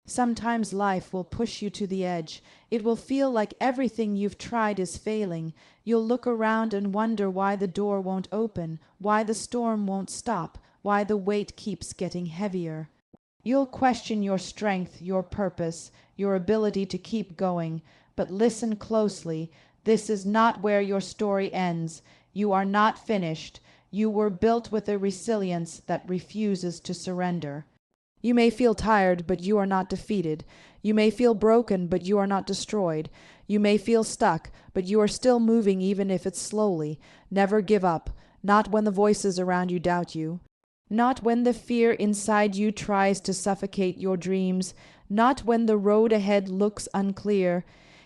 Sometimes life will push you to the edge. It will feel like everything you've tried is failing. You'll look around and wonder why the door won't open, why the storm won't stop, why the weight keeps getting heavier. You'll question your strength, your purpose, your ability to keep going. But listen closely. This is not where your story ends. You are not finished. You were built with a resilience that refuses to surrender. You may feel tired, but you are not defeated. You may feel broken, but you are not destroyed. You may feel stuck, but you are still moving even if it's slowly. Never give up, not when the voices around you doubt you. Not when the fear inside you tries to suffocate your dreams. Not when the road ahead looks unclear.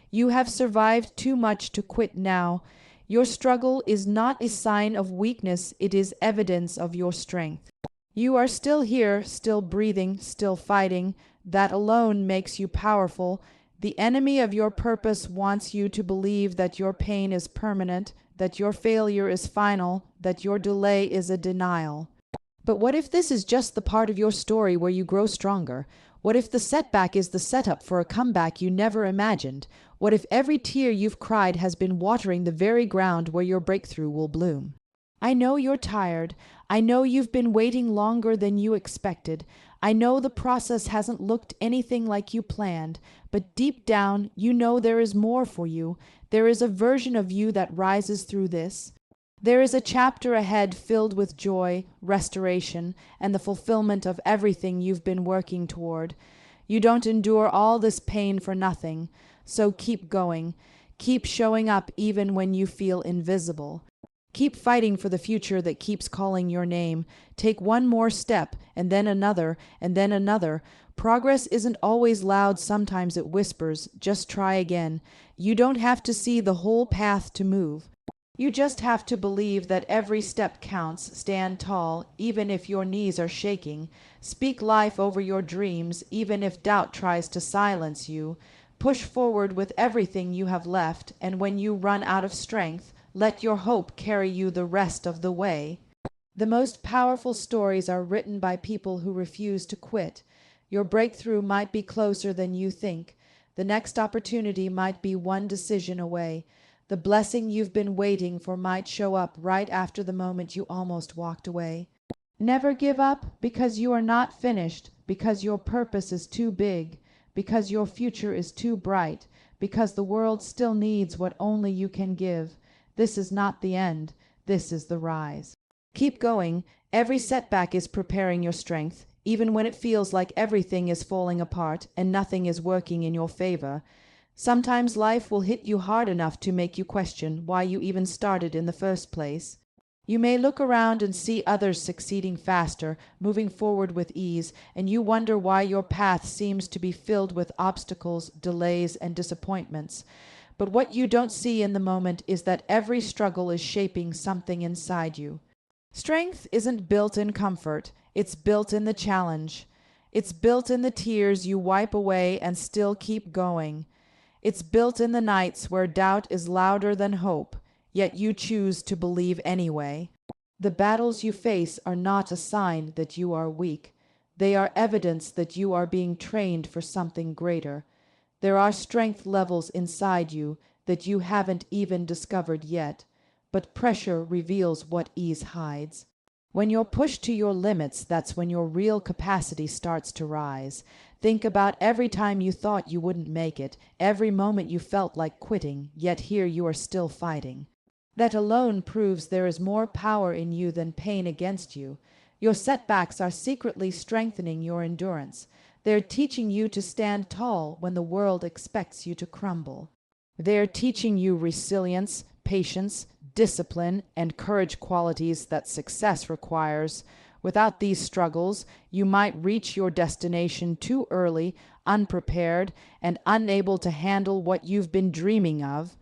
You have survived too much to quit now. Your struggle is not a sign of weakness, it is evidence of your strength. You are still here, still breathing, still fighting. That alone makes you powerful. The enemy of your purpose wants you to believe that your pain is permanent, that your failure is final, that your delay is a denial. But what if this is just the part of your story where you grow stronger? What if the setback is the setup for a comeback you never imagined? What if every tear you've cried has been watering the very ground where your breakthrough will bloom? I know you're tired. I know you've been waiting longer than you expected. I know the process hasn't looked anything like you planned, but deep down, you know there is more for you. There is a version of you that rises through this. There is a chapter ahead filled with joy, restoration, and the fulfillment of everything you've been working toward. You don't endure all this pain for nothing, so keep going. Keep showing up even when you feel invisible. Keep fighting for the future that keeps calling your name. Take one more step, and then another, and then another. Progress isn't always loud, sometimes it whispers. Just try again. You don't have to see the whole path to move. You just have to believe that every step counts. Stand tall, even if your knees are shaking. Speak life over your dreams, even if doubt tries to silence you. Push forward with everything you have left, and when you run out of strength, let your hope carry you the rest of the way. The most powerful stories are written by people who refuse to quit. Your breakthrough might be closer than you think. The next opportunity might be one decision away. The blessing you've been waiting for might show up right after the moment you almost walked away. Never give up, because you are not finished, because your purpose is too big, because your future is too bright, because the world still needs what only you can give. This is not the end. This is the rise. Keep going. Every setback is preparing your strength, even when it feels like everything is falling apart and nothing is working in your favor. Sometimes life will hit you hard enough to make you question why you even started in the first place. You may look around and see others succeeding faster, moving forward with ease, and you wonder why your path seems to be filled with obstacles, delays, and disappointments. But what you don't see in the moment is that every struggle is shaping something inside you. Strength isn't built in comfort, it's built in the challenge. It's built in the tears you wipe away and still keep going. It's built in the nights where doubt is louder than hope, yet you choose to believe anyway. The battles you face are not a sign that you are weak. They are evidence that you are being trained for something greater. There are strength levels inside you that you haven't even discovered yet, but pressure reveals what ease hides. When you're pushed to your limits, that's when your real capacity starts to rise. Think about every time you thought you wouldn't make it, every moment you felt like quitting, yet here you are still fighting. That alone proves there is more power in you than pain against you. Your setbacks are secretly strengthening your endurance. They're teaching you to stand tall when the world expects you to crumble. They're teaching you resilience, patience, discipline, and courage, qualities that success requires. Without these struggles, you might reach your destination too early, unprepared, and unable to handle what you've been dreaming of.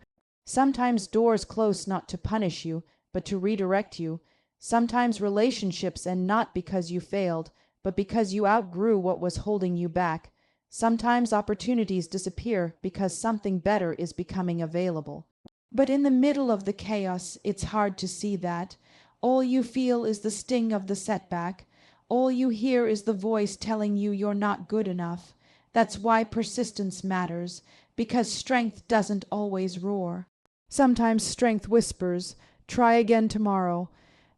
Sometimes doors close not to punish you, but to redirect you. Sometimes relationships end not because you failed, but because you outgrew what was holding you back. Sometimes opportunities disappear because something better is becoming available. But in the middle of the chaos, it's hard to see that. All you feel is the sting of the setback. All you hear is the voice telling you you're not good enough. That's why persistence matters, because strength doesn't always roar. Sometimes strength whispers, "Try again tomorrow."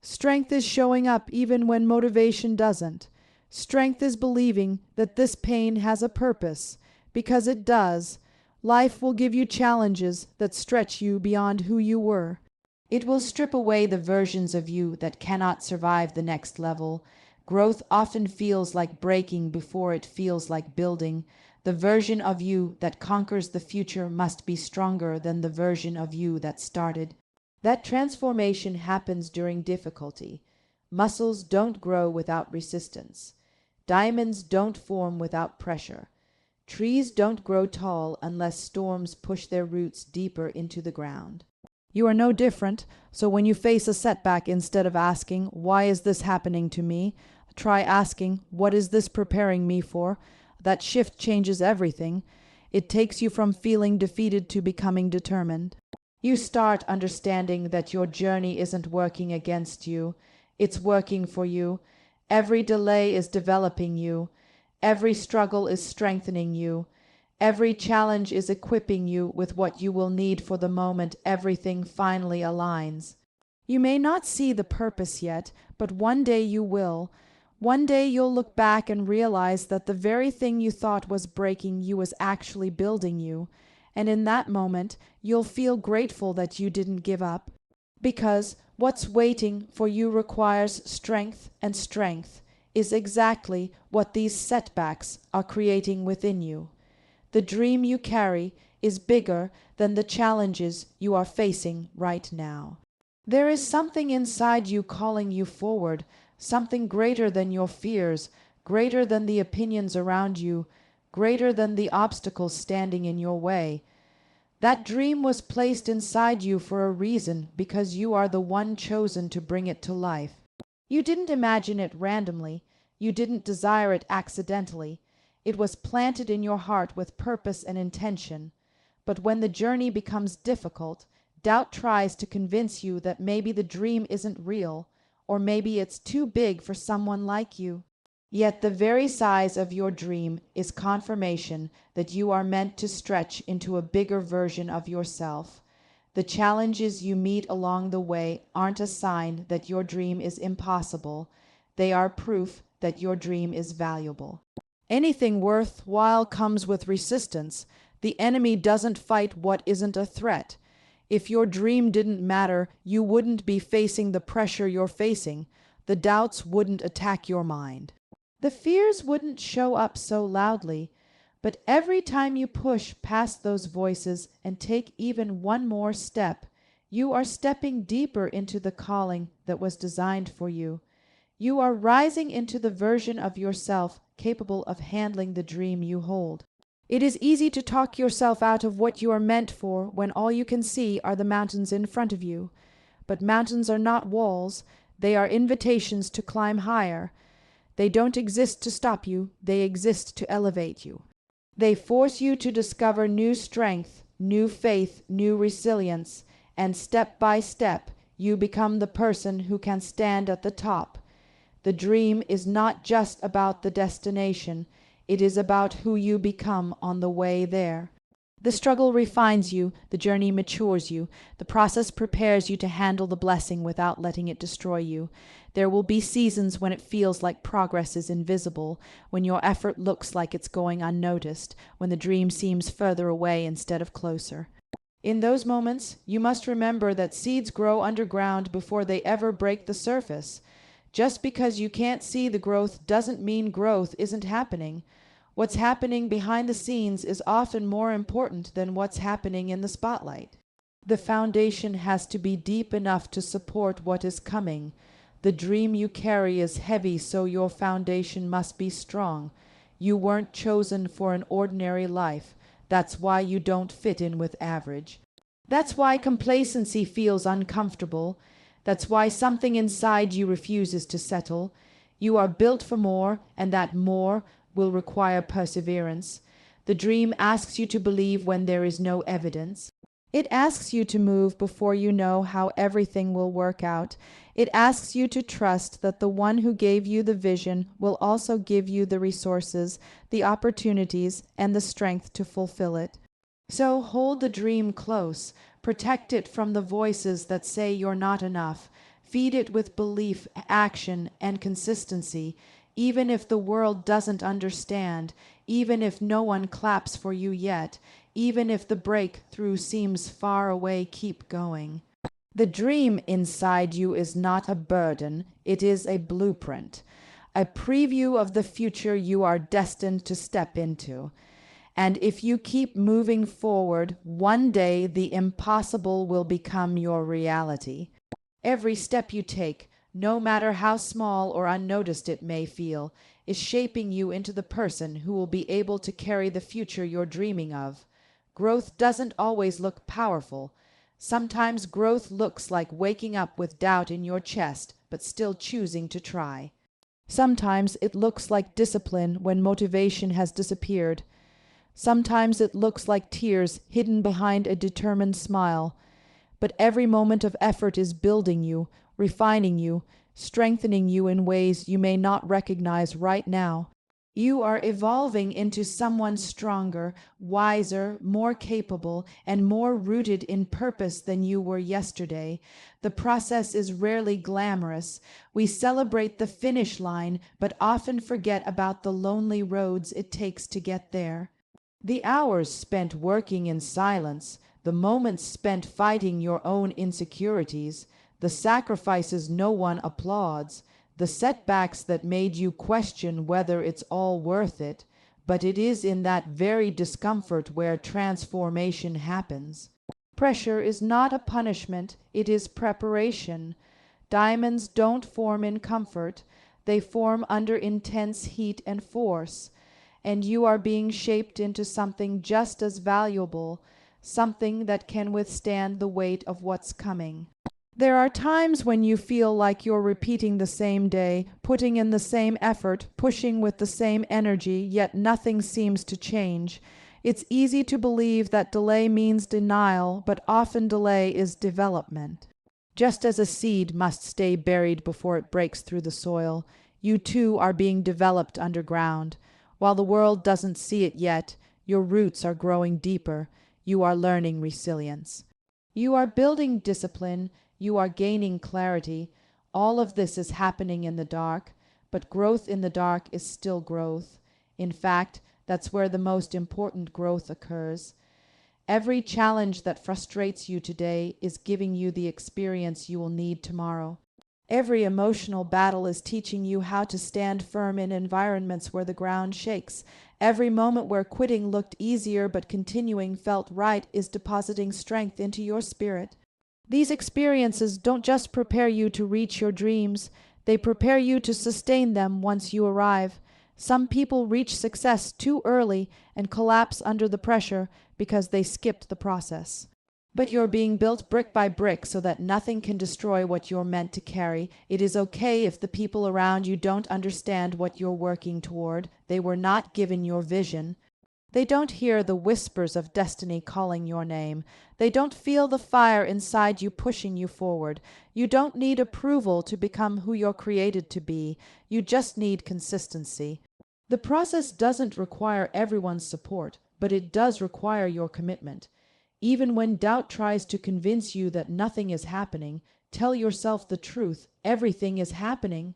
Strength is showing up even when motivation doesn't. Strength is believing that this pain has a purpose, because it does. Life will give you challenges that stretch you beyond who you were. It will strip away the versions of you that cannot survive the next level. Growth often feels like breaking before it feels like building. The version of you that conquers the future must be stronger than the version of you that started. That transformation happens during difficulty. Muscles don't grow without resistance. Diamonds don't form without pressure. Trees don't grow tall unless storms push their roots deeper into the ground. You are no different, so when you face a setback, instead of asking, "Why is this happening to me?" try asking, "What is this preparing me for?" That shift changes everything. It takes you from feeling defeated to becoming determined. You start understanding that your journey isn't working against you, it's working for you. Every delay is developing you. Every struggle is strengthening you. Every challenge is equipping you with what you will need for the moment everything finally aligns. You may not see the purpose yet, but one day you will. One day you'll look back and realize that the very thing you thought was breaking you was actually building you. And in that moment, you'll feel grateful that you didn't give up. Because what's waiting for you requires strength, and strength is exactly what these setbacks are creating within you. The dream you carry is bigger than the challenges you are facing right now. There is something inside you calling you forward, something greater than your fears, greater than the opinions around you, greater than the obstacles standing in your way. That dream was placed inside you for a reason, because you are the one chosen to bring it to life. You didn't imagine it randomly. You didn't desire it accidentally. It was planted in your heart with purpose and intention. But when the journey becomes difficult, doubt tries to convince you that maybe the dream isn't real, or maybe it's too big for someone like you. Yet the very size of your dream is confirmation that you are meant to stretch into a bigger version of yourself. The challenges you meet along the way aren't a sign that your dream is impossible. They are proof that your dream is valuable. Anything worthwhile comes with resistance. The enemy doesn't fight what isn't a threat. If your dream didn't matter, you wouldn't be facing the pressure you're facing. The doubts wouldn't attack your mind. The fears wouldn't show up so loudly. But every time you push past those voices and take even one more step, you are stepping deeper into the calling that was designed for you. You are rising into the version of yourself capable of handling the dream you hold. It is easy to talk yourself out of what you are meant for when all you can see are the mountains in front of you. But mountains are not walls. They are invitations to climb higher. They don't exist to stop you. They exist to elevate you. They force you to discover new strength, new faith, new resilience, and step by step, you become the person who can stand at the top. The dream is not just about the destination, it is about who you become on the way there. The struggle refines you, the journey matures you, the process prepares you to handle the blessing without letting it destroy you. There will be seasons when it feels like progress is invisible, when your effort looks like it's going unnoticed, when the dream seems further away instead of closer. In those moments, you must remember that seeds grow underground before they ever break the surface. Just because you can't see the growth doesn't mean growth isn't happening. What's happening behind the scenes is often more important than what's happening in the spotlight. The foundation has to be deep enough to support what is coming. The dream you carry is heavy, so your foundation must be strong. You weren't chosen for an ordinary life. That's why you don't fit in with average. That's why complacency feels uncomfortable. That's why something inside you refuses to settle. You are built for more, and that more will require perseverance. The dream asks you to believe when there is no evidence. It asks you to move before you know how everything will work out. It asks you to trust that the one who gave you the vision will also give you the resources, the opportunities, and the strength to fulfill it. So hold the dream close, protect it from the voices that say you're not enough, feed it with belief, action, and consistency, even if the world doesn't understand, even if no one claps for you yet, even if the breakthrough seems far away, keep going. The dream inside you is not a burden, it is a blueprint, a preview of the future you are destined to step into. And if you keep moving forward, one day the impossible will become your reality. Every step you take, no matter how small or unnoticed it may feel, is shaping you into the person who will be able to carry the future you're dreaming of. Growth doesn't always look powerful. Sometimes growth looks like waking up with doubt in your chest, but still choosing to try. Sometimes it looks like discipline when motivation has disappeared. Sometimes it looks like tears hidden behind a determined smile. But every moment of effort is building you, refining you, strengthening you in ways you may not recognize right now. You are evolving into someone stronger, wiser, more capable, and more rooted in purpose than you were yesterday. The process is rarely glamorous. We celebrate the finish line, but often forget about the lonely roads it takes to get there. The hours spent working in silence, the moments spent fighting your own insecurities, the sacrifices no one applauds, the setbacks that made you question whether it's all worth it, but it is in that very discomfort where transformation happens. Pressure is not a punishment, it is preparation. Diamonds don't form in comfort, they form under intense heat and force. And you are being shaped into something just as valuable, something that can withstand the weight of what's coming. There are times when you feel like you're repeating the same day, putting in the same effort, pushing with the same energy, yet nothing seems to change. It's easy to believe that delay means denial, but often delay is development. Just as a seed must stay buried before it breaks through the soil, you too are being developed underground. While the world doesn't see it yet, your roots are growing deeper. You are learning resilience. You are building discipline. You are gaining clarity. All of this is happening in the dark, but growth in the dark is still growth. In fact, that's where the most important growth occurs. Every challenge that frustrates you today is giving you the experience you will need tomorrow. Every emotional battle is teaching you how to stand firm in environments where the ground shakes. Every moment where quitting looked easier but continuing felt right is depositing strength into your spirit. These experiences don't just prepare you to reach your dreams, they prepare you to sustain them once you arrive. Some people reach success too early and collapse under the pressure because they skipped the process. But you're being built brick by brick so that nothing can destroy what you're meant to carry. It is okay if the people around you don't understand what you're working toward. They were not given your vision. They don't hear the whispers of destiny calling your name. They don't feel the fire inside you pushing you forward. You don't need approval to become who you're created to be. You just need consistency. The process doesn't require everyone's support, but it does require your commitment. Even when doubt tries to convince you that nothing is happening, tell yourself the truth. Everything is happening.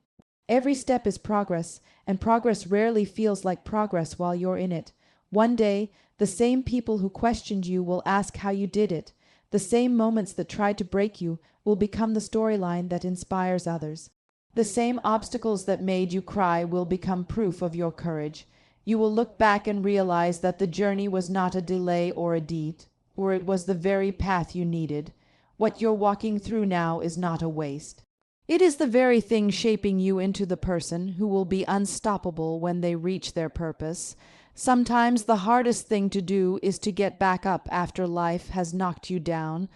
Every step is progress, and progress rarely feels like progress while you're in it. One day, the same people who questioned you will ask how you did it. The same moments that tried to break you will become the storyline that inspires others. The same obstacles that made you cry will become proof of your courage. You will look back and realize that the journey was not a delay or a deed, or it was the very path you needed. What you're walking through now is not a waste. It is the very thing shaping you into the person who will be unstoppable when they reach their purpose. Sometimes the hardest thing to do is to get back up after life has knocked you down.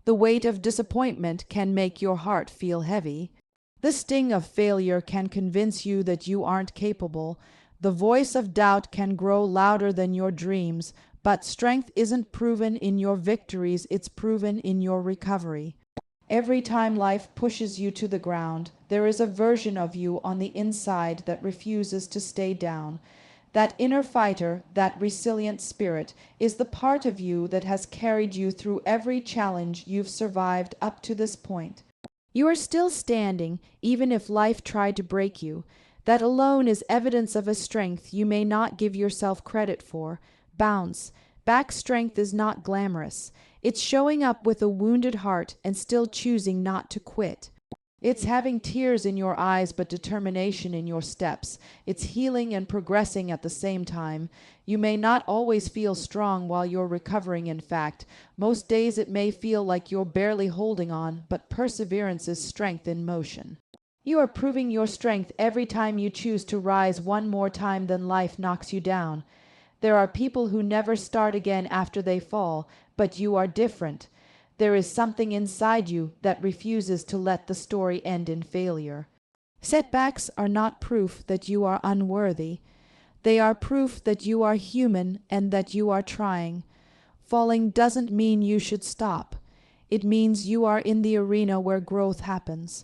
The weight of disappointment can make your heart feel heavy. The sting of failure can convince you that you aren't capable. The voice of doubt can grow louder than your dreams, But strength isn't proven in your victories, it's proven in your recovery. Every time life pushes you to the ground, there is a version of you on the inside that refuses to stay down. That inner fighter, that resilient spirit, is the part of you that has carried you through every challenge you've survived up to this point. You are still standing, even if life tried to break you. That alone is evidence of a strength you may not give yourself credit for. Bounce back strength is not glamorous. It's showing up with a wounded heart and still choosing not to quit. It's having tears in your eyes but determination in your steps. It's healing and progressing at the same time. You may not always feel strong while you're recovering, in fact. Most days it may feel like you're barely holding on, but perseverance is strength in motion. You are proving your strength every time you choose to rise one more time than life knocks you down. There are people who never start again after they fall, but you are different. There is something inside you that refuses to let the story end in failure. Setbacks are not proof that you are unworthy. They are proof that you are human and that you are trying. Falling doesn't mean you should stop. It means you are in the arena where growth happens.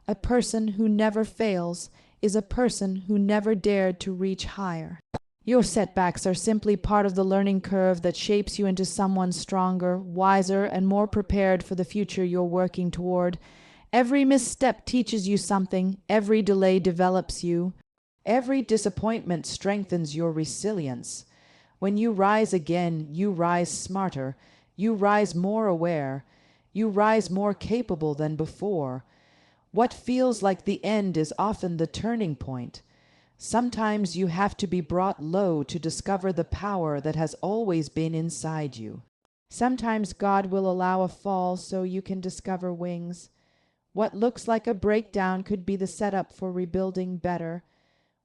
A person who never fails is a person who never dared to reach higher. Your setbacks are simply part of the learning curve that shapes you into someone stronger, wiser, and more prepared for the future you're working toward. Every misstep teaches you something. Every delay develops you. Every disappointment strengthens your resilience. When you rise again, you rise smarter. You rise more aware. You rise more capable than before. What feels like the end is often the turning point. Sometimes you have to be brought low to discover the power that has always been inside you. Sometimes God will allow a fall so you can discover wings. What looks like a breakdown could be the setup for rebuilding better.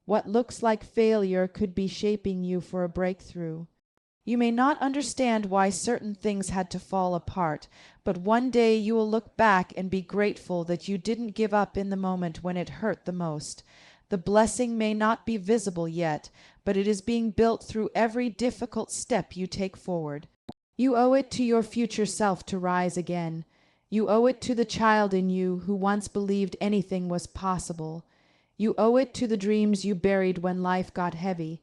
What looks like failure could be shaping you for a breakthrough. You may not understand why certain things had to fall apart, but one day you will look back and be grateful that you didn't give up in the moment when it hurt the most. The blessing may not be visible yet, but it is being built through every difficult step you take forward. You owe it to your future self to rise again. You owe it to the child in you who once believed anything was possible. You owe it to the dreams you buried when life got heavy.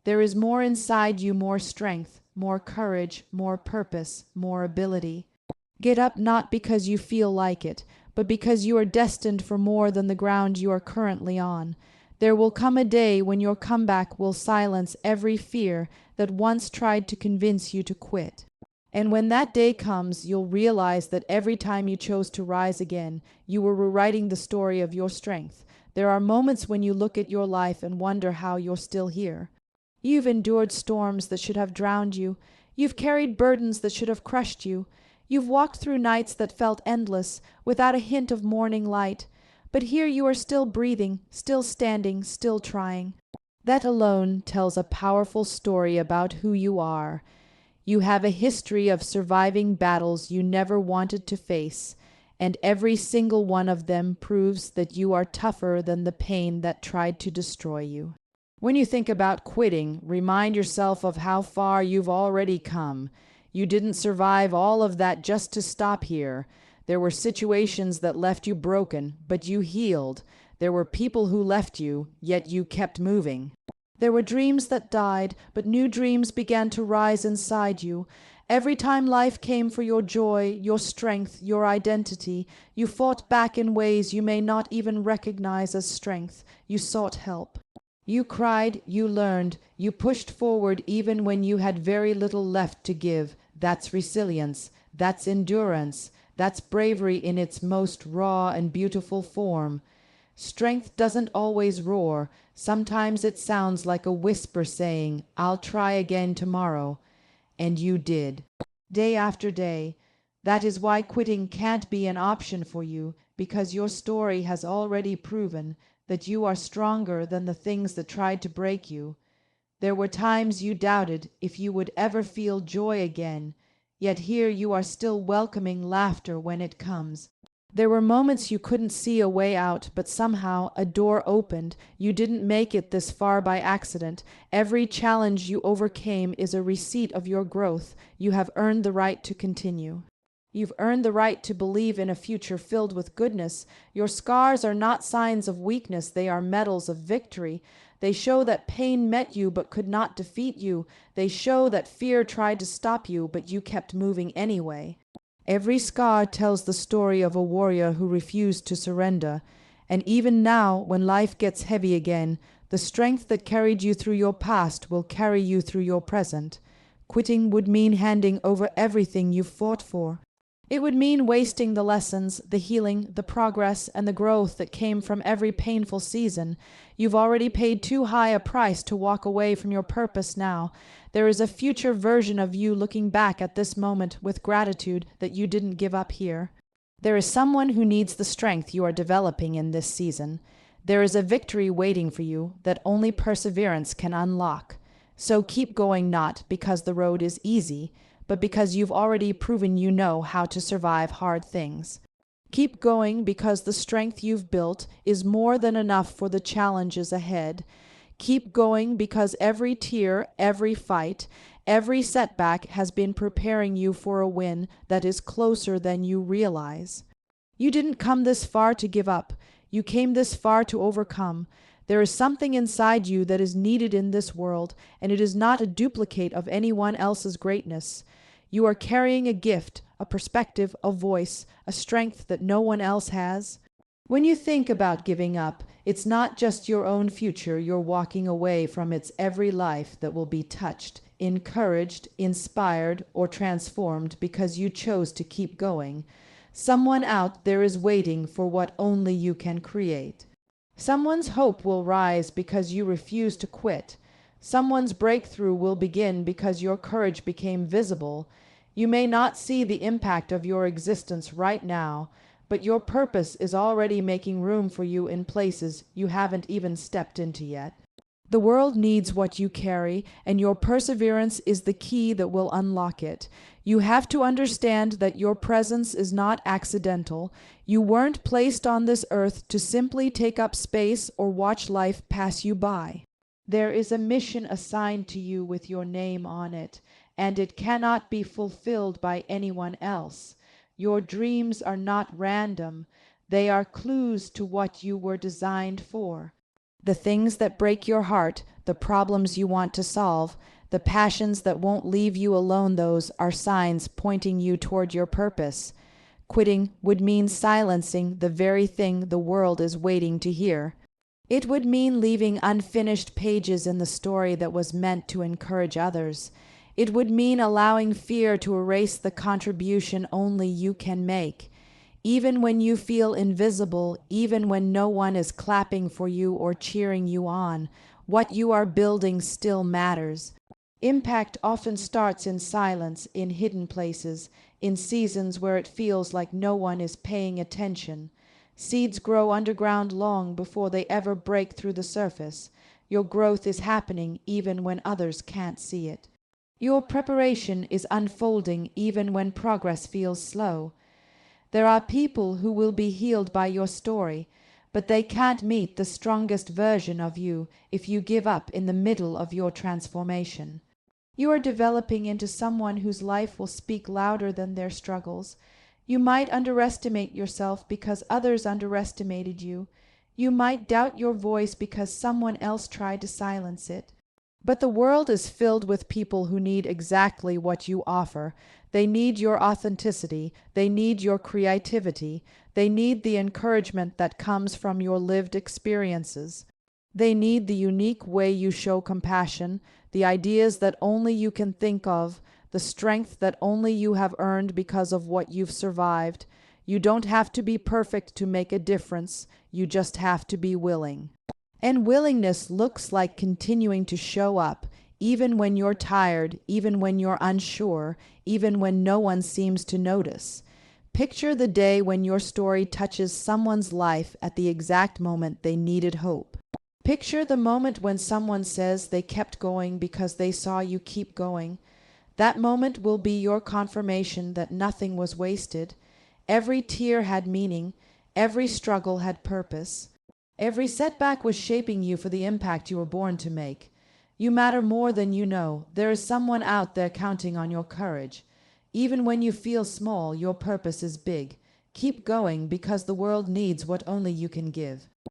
There is more inside you, more strength, more courage, more purpose, more ability. Get up not because you feel like it, but because you are destined for more than the ground you are currently on. There will come a day when your comeback will silence every fear that once tried to convince you to quit. And when that day comes, you'll realize that every time you chose to rise again, you were rewriting the story of your strength. There are moments when you look at your life and wonder how you're still here. You've endured storms that should have drowned you. You've carried burdens that should have crushed you. You've walked through nights that felt endless, without a hint of morning light. But here you are still breathing, still standing, still trying. That alone tells a powerful story about who you are. You have a history of surviving battles you never wanted to face, and every single one of them proves that you are tougher than the pain that tried to destroy you. When you think about quitting, remind yourself of how far you've already come. You didn't survive all of that just to stop here. There were situations that left you broken, but you healed. There were people who left you, yet you kept moving. There were dreams that died, but new dreams began to rise inside you. Every time life came for your joy, your strength, your identity, you fought back in ways you may not even recognize as strength. You sought help. You cried, you learned, you pushed forward even when you had very little left to give. That's resilience. That's endurance. That's bravery in its most raw and beautiful form. Strength doesn't always roar. Sometimes it sounds like a whisper saying, "I'll try again tomorrow." And you did. Day after day. That is why quitting can't be an option for you, because your story has already proven that you are stronger than the things that tried to break you. There were times you doubted if you would ever feel joy again, yet here you are still welcoming laughter when it comes. There were moments you couldn't see a way out, but somehow a door opened. You didn't make it this far by accident. Every challenge you overcame is a receipt of your growth. You have earned the right to continue. You've earned the right to believe in a future filled with goodness. Your scars are not signs of weakness, they are medals of victory. They show that pain met you but could not defeat you. They show that fear tried to stop you, but you kept moving anyway. Every scar tells the story of a warrior who refused to surrender. And even now, when life gets heavy again, the strength that carried you through your past will carry you through your present. Quitting would mean handing over everything you've fought for. It would mean wasting the lessons, the healing, the progress, and the growth that came from every painful season. You've already paid too high a price to walk away from your purpose now. There is a future version of you looking back at this moment with gratitude that you didn't give up here. There is someone who needs the strength you are developing in this season. There is a victory waiting for you that only perseverance can unlock. So keep going, not because the road is easy, but because you've already proven you know how to survive hard things. Keep going because the strength you've built is more than enough for the challenges ahead. Keep going because every tear, every fight, every setback has been preparing you for a win that is closer than you realize. You didn't come this far to give up. You came this far to overcome. There is something inside you that is needed in this world, and it is not a duplicate of anyone else's greatness. You are carrying a gift, a perspective, a voice, a strength that no one else has. When you think about giving up, it's not just your own future you're walking away from, it's every life that will be touched, encouraged, inspired, or transformed because you chose to keep going. Someone out there is waiting for what only you can create. Someone's hope will rise because you refuse to quit. Someone's breakthrough will begin because your courage became visible. You may not see the impact of your existence right now, but your purpose is already making room for you in places you haven't even stepped into yet. The world needs what you carry, and your perseverance is the key that will unlock it. You have to understand that your presence is not accidental. You weren't placed on this earth to simply take up space or watch life pass you by. There is a mission assigned to you with your name on it, and it cannot be fulfilled by anyone else. Your dreams are not random. They are clues to what you were designed for. The things that break your heart, the problems you want to solve, the passions that won't leave you alone, those are signs pointing you toward your purpose. Quitting would mean silencing the very thing the world is waiting to hear. It would mean leaving unfinished pages in the story that was meant to encourage others. It would mean allowing fear to erase the contribution only you can make. Even when you feel invisible, even when no one is clapping for you or cheering you on, what you are building still matters. Impact often starts in silence, in hidden places, in seasons where it feels like no one is paying attention. Seeds grow underground long before they ever break through the surface. Your growth is happening even when others can't see it. Your preparation is unfolding even when progress feels slow. There are people who will be healed by your story, but they can't meet the strongest version of you if you give up in the middle of your transformation. You are developing into someone whose life will speak louder than their struggles. You might underestimate yourself because others underestimated you. You might doubt your voice because someone else tried to silence it. But the world is filled with people who need exactly what you offer. They need your authenticity. They need your creativity. They need the encouragement that comes from your lived experiences. They need the unique way you show compassion, the ideas that only you can think of, the strength that only you have earned because of what you've survived. You don't have to be perfect to make a difference. You just have to be willing. And willingness looks like continuing to show up, even when you're tired, even when you're unsure, even when no one seems to notice. Picture the day when your story touches someone's life at the exact moment they needed hope. Picture the moment when someone says they kept going because they saw you keep going. That moment will be your confirmation that nothing was wasted. Every tear had meaning, every struggle had purpose. Every setback was shaping you for the impact you were born to make. You matter more than you know. There is someone out there counting on your courage. Even when you feel small, your purpose is big. Keep going because the world needs what only you can give.